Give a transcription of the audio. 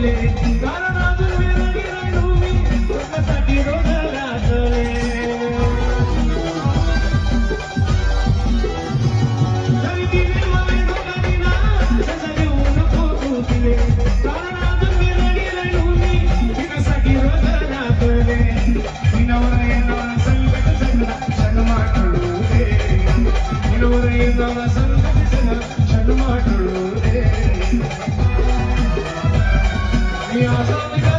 कारण अजून वेळ गेलो मी तुझ्यासाठी रोज राहतले तरी दिले मला धोका दिला तसा देऊ नको तू दिले कारण अजून वेळ गेलो मी तुझ्यासाठी रोज राहतले निनवर येणार संकट सगळा क्षणमा टळू दे निनवर येणार संकट सगळा क्षणमा टळू दे मी आजाद